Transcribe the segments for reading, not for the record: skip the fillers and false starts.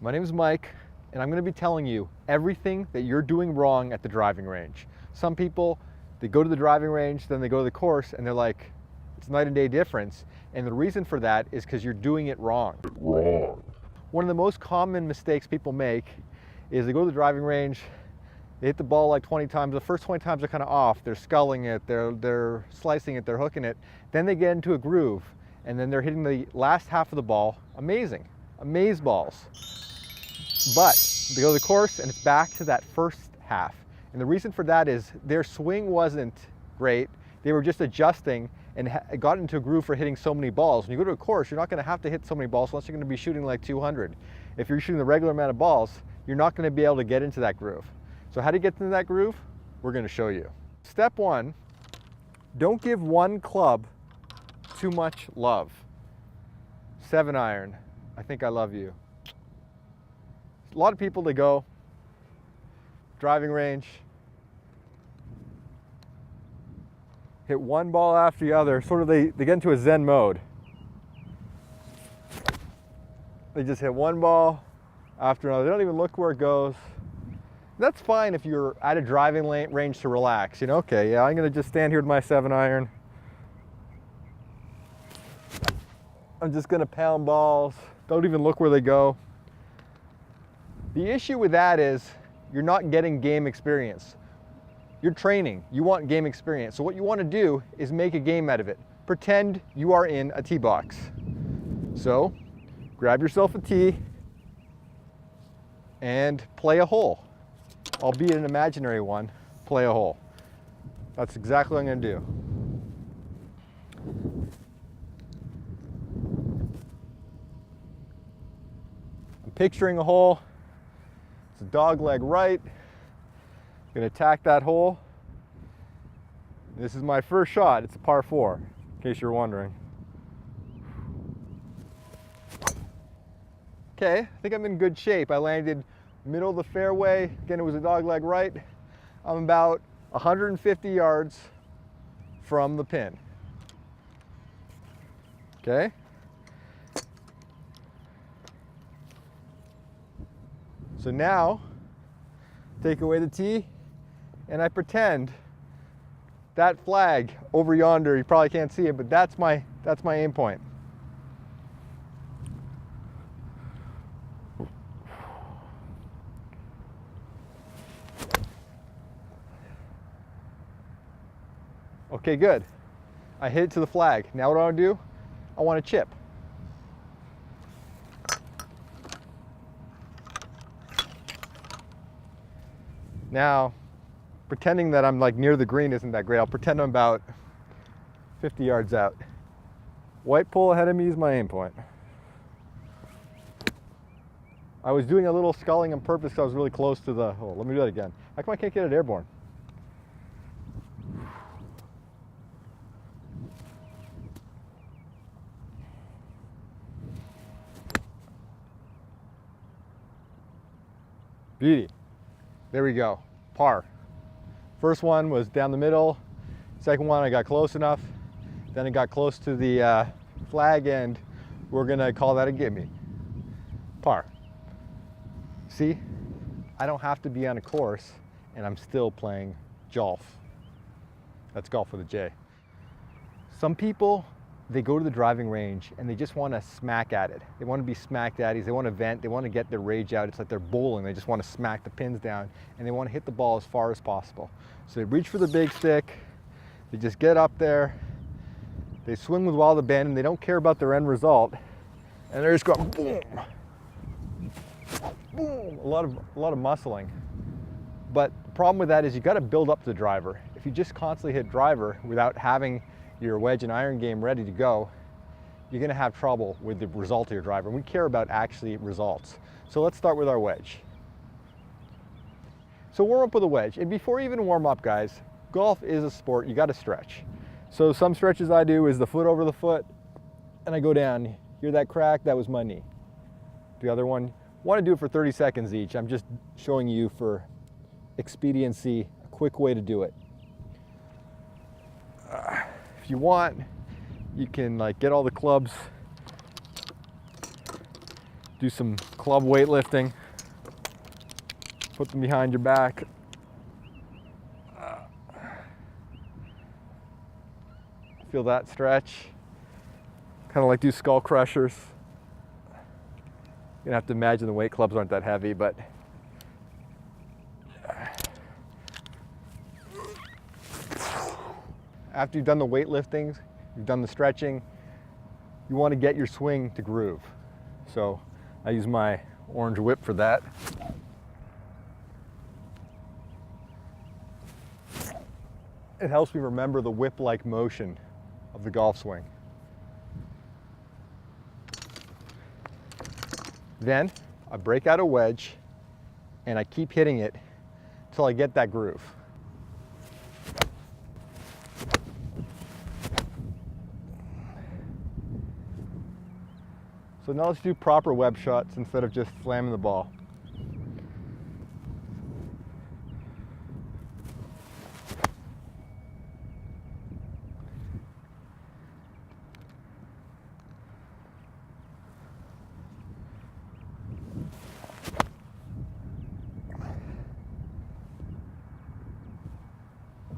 My name is Mike, and I'm going to be telling you everything that you're doing wrong at the driving range. Some people, they go to the driving range, then they go to the course, and they're like, it's night and day difference. And the reason for that is because you're doing it wrong. One of the most common mistakes people make is they go to the driving range, they hit the ball like 20 times. The first 20 times are kind of off. They're sculling it, they're slicing it, they're hooking it. Then they get into a groove, and then they're hitting the last half of the ball. Amazing, amaze balls. But they go to the course, and it's back to that first half. And the reason for that is their swing wasn't great. They were just adjusting and got into a groove for hitting so many balls. When you go to a course, you're not going to have to hit so many balls unless you're going to be shooting like 200. If you're shooting the regular amount of balls, you're not going to be able to get into that groove. So how to get into that groove? We're going to show you. Step one, don't give one club too much love. 7-iron, I think I love you. A lot of people, they go driving range, hit one ball after the other, sort of they get into a Zen mode. They just hit one ball after another. They don't even look where it goes. That's fine if you're at a driving range to relax. You know, okay, yeah, I'm gonna just stand here with my 7-iron. I'm just gonna pound balls. Don't even look where they go. The issue with that is you're not getting game experience. You're training, you want game experience. So what you want to do is make a game out of it. Pretend you are in a tee box. So grab yourself a tee and play a hole. Albeit an imaginary one, play a hole. That's exactly what I'm going to do. I'm picturing a hole. It's a dog leg right. I'm going to attack that hole. This is my first shot. It's a par 4, in case you're wondering. Okay, I think I'm in good shape. I landed middle of the fairway. Again, it was a dog leg right. I'm about 150 yards from the pin. Okay. So now, take away the tee, and I pretend that flag over yonder, you probably can't see it, but that's my aim point. Okay, good. I hit it to the flag. Now what do I want to do? I want to chip. Now, pretending that I'm like near the green isn't that great. I'll pretend I'm about 50 yards out. White pole ahead of me is my aim point. I was doing a little sculling on purpose because I was really close to the hole. Let me do that again. How come I can't get it airborne? Beauty. There we go. Par. First one was down the middle. Second one, I got close enough. Then I got close to the flag, and we're gonna call that a gimme. Par. See, I don't have to be on a course, and I'm still playing golf. That's golf with a J. Some people, they go to the driving range and they just want to smack at it. They want to be smack daddies. They want to vent. They want to get their rage out. It's like they're bowling. They just want to smack the pins down, and they want to hit the ball as far as possible. So they reach for the big stick. They just get up there. They swing with all the bend, and they don't care about their end result. And they're just going boom, boom. A lot of muscling. But the problem with that is you got to build up the driver. If you just constantly hit driver without having your wedge and iron game ready to go, you're going to have trouble with the result of your driver. And we care about actually results. So let's start with our wedge. So warm up with a wedge. And before you even warm up, guys, golf is a sport. You got to stretch. So some stretches I do is the foot over the foot, and I go down. Hear that crack? That was my knee. The other one, want to do it for 30 seconds each. I'm just showing you for expediency, a quick way to do it. If you want, you can like get all the clubs Do some club weightlifting. Put them behind your back. Feel that stretch. Kind of like do skull crushers. You're gonna have to imagine the weight clubs aren't that heavy, but after you've done the weightlifting, you've done the stretching, you want to get your swing to groove. So I use my orange whip for that. It helps me remember the whip-like motion of the golf swing. Then I break out a wedge and I keep hitting it until I get that groove. So now let's do proper web shots instead of just slamming the ball.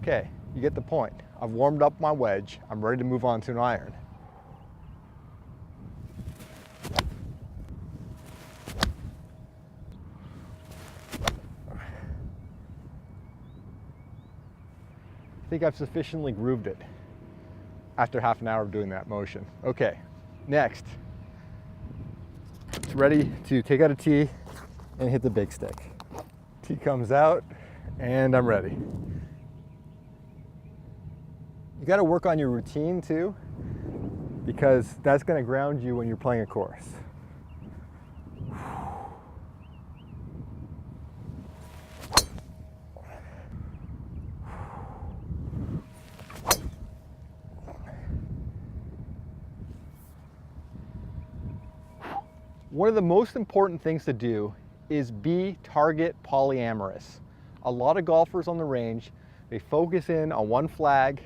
Okay, you get the point. I've warmed up my wedge. I'm ready to move on to an iron. I think I've sufficiently grooved it after half an hour of doing that motion. Okay, next. It's ready to take out a tee and hit the big stick. Tee comes out and I'm ready. You got to work on your routine too, because that's going to ground you when you're playing a course. One of the most important things to do is be target polyamorous. A lot of golfers on the range, they focus in on one flag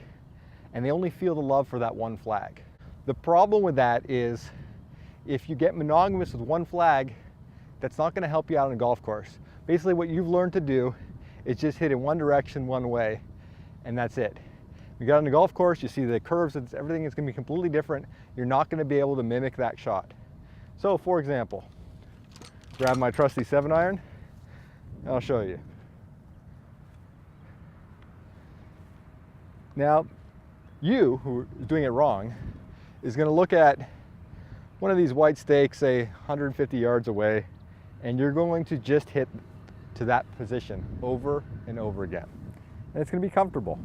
and they only feel the love for that one flag. The problem with that is if you get monogamous with one flag, that's not going to help you out on a golf course. Basically what you've learned to do is just hit in one direction, one way, and that's it. You get on the golf course, you see the curves, everything is going to be completely different. You're not going to be able to mimic that shot. So for example, grab my trusty 7-iron, and I'll show you. Now, you, who is doing it wrong, is going to look at one of these white stakes, say 150 yards away, and you're going to just hit to that position over and over again. And it's going to be comfortable.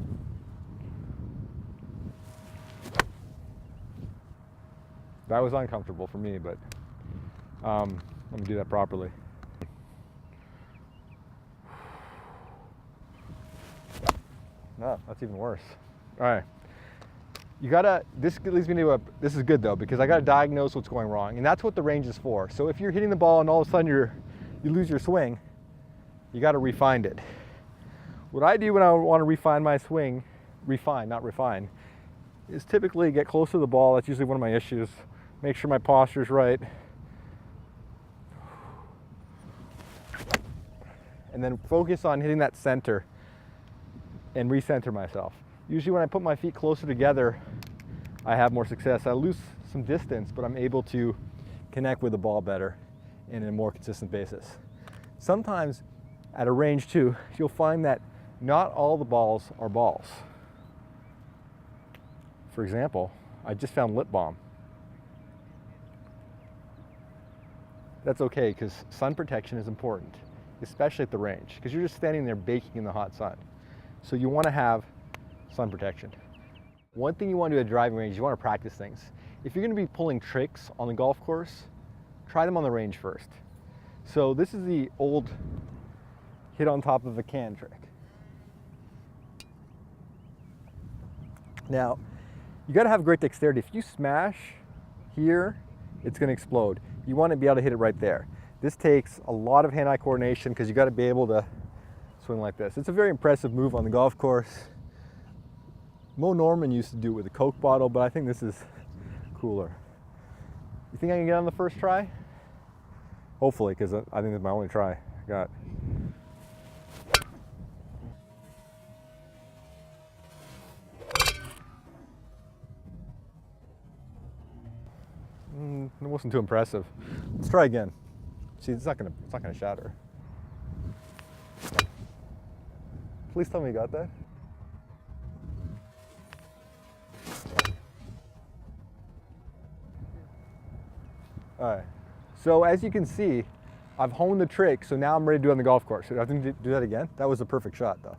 That was uncomfortable for me, but let me do that properly. No, that's even worse. All right. You gotta, this leads me to this is good though, because I gotta diagnose what's going wrong, and that's what the range is for. So if you're hitting the ball and all of a sudden you lose your swing, you gotta refine it. What I do when I want to refine my swing, not refine, is typically get close to the ball. That's usually one of my issues. Make sure my posture's right. And then focus on hitting that center and recenter myself. Usually when I put my feet closer together, I have more success. I lose some distance, but I'm able to connect with the ball better and in a more consistent basis. Sometimes at a range too, you'll find that not all the balls are balls. For example, I just found lip balm. That's okay, because sun protection is important, especially at the range, because you're just standing there baking in the hot sun. So you want to have sun protection. One thing you want to do at a driving range, you want to practice things. If you're going to be pulling tricks on the golf course, try them on the range first. So this is the old hit on top of a can trick. Now, you got to have great dexterity. If you smash here, it's going to explode. You want to be able to hit it right there. This takes a lot of hand-eye coordination because you got to be able to swing like this. It's a very impressive move on the golf course. Mo Norman used to do it with a Coke bottle, but I think this is cooler. You think I can get on the first try? Hopefully, because I think that's my only try I got. It wasn't too impressive. Let's try again. See, it's not gonna shatter. Please tell me you got that. All right. So as you can see, I've honed the trick, so now I'm ready to do it on the golf course. So I have to do that again. That was a perfect shot, though.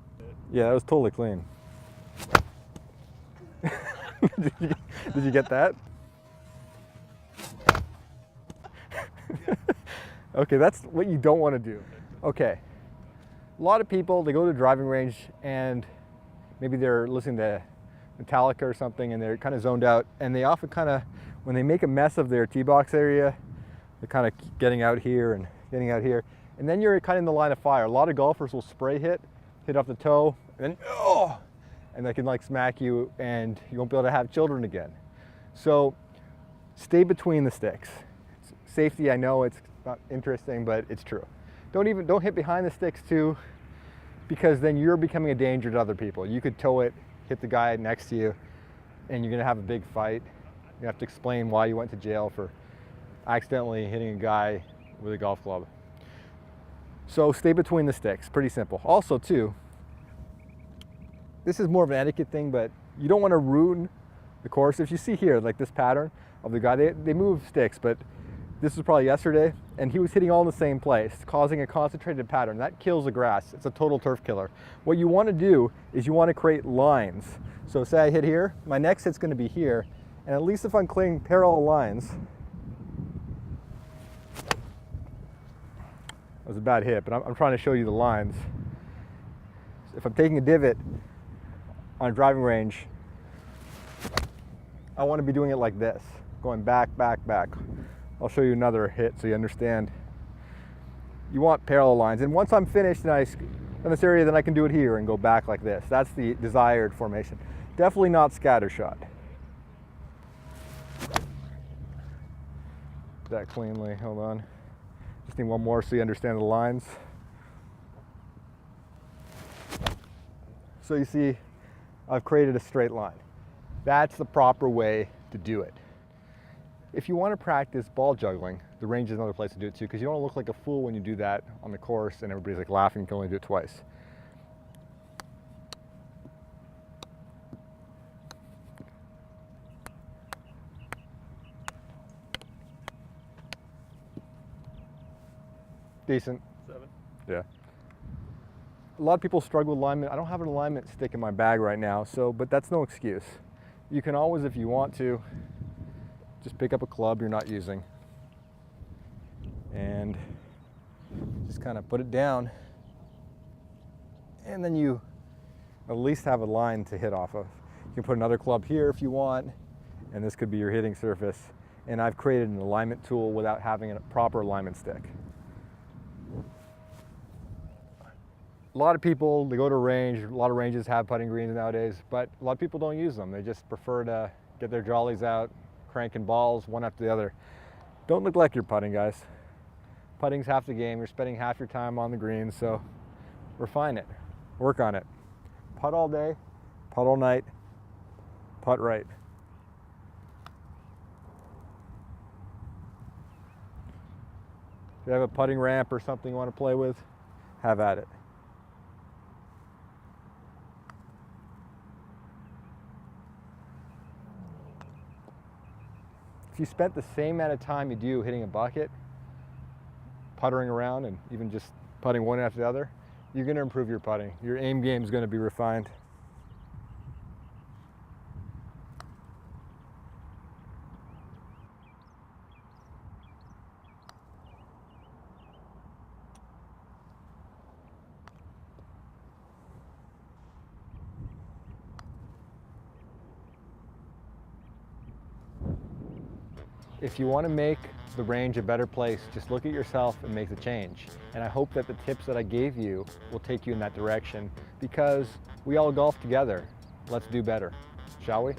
Yeah, that was totally clean. Did you get that? Okay, that's what you don't want to do. Okay, a lot of people, they go to the driving range and maybe they're listening to Metallica or something and they're kind of zoned out, and they often kind of, when they make a mess of their tee box area, they're kind of getting out here and getting out here, and then you're kind of in the line of fire. A lot of golfers will spray hit off the toe, and then and they can like smack you and you won't be able to have children again. So stay between the sticks. Safety, I know it's not interesting, but it's true. Don't hit behind the sticks too, because then you're becoming a danger to other people. You could toe it, hit the guy next to you, and you're gonna have a big fight. You have to explain why you went to jail for accidentally hitting a guy with a golf club. So stay between the sticks, pretty simple. Also too, this is more of an etiquette thing, but you don't want to ruin the course. If you see here, like this pattern of the guy, they move sticks, but this was probably yesterday, and he was hitting all in the same place, causing a concentrated pattern. That kills the grass. It's a total turf killer. What you want to do is you want to create lines. So say I hit here, my next hit's going to be here, and at least if I'm creating parallel lines, that was a bad hit, but I'm trying to show you the lines. If I'm taking a divot on a driving range, I want to be doing it like this, going back, back, back. I'll show you another hit so you understand. You want parallel lines, and once I'm finished in this area, then I can do it here and go back like this. That's the desired formation. Definitely not scattershot. That cleanly, hold on. Just need one more so you understand the lines. So you see, I've created a straight line. That's the proper way to do it. If you want to practice ball juggling, the range is another place to do it too, because you don't want to look like a fool when you do that on the course and everybody's like laughing. You can only do it twice. Decent. 7. Yeah. A lot of people struggle with alignment. I don't have an alignment stick in my bag right now, but that's no excuse. You can always, if you want to, just pick up a club you're not using and just kind of put it down, and then you at least have a line to hit off of. You can put another club here if you want, and this could be your hitting surface. And I've created an alignment tool without having a proper alignment stick. A lot of people, they go to a range, a lot of ranges have putting greens nowadays, but a lot of people don't use them. They just prefer to get their jollies out, cranking balls one after the other. Don't neglect your putting, guys. Putting's half the game. You're spending half your time on the greens, so refine it, work on it. Putt all day, putt all night, putt right. If you have a putting ramp or something you want to play with, have at it. If you spent the same amount of time you do hitting a bucket, puttering around, and even just putting one after the other, you're going to improve your putting. Your aim game is going to be refined. If you want to make the range a better place, just look at yourself and make the change. And I hope that the tips that I gave you will take you in that direction, because we all golf together. Let's do better, shall we?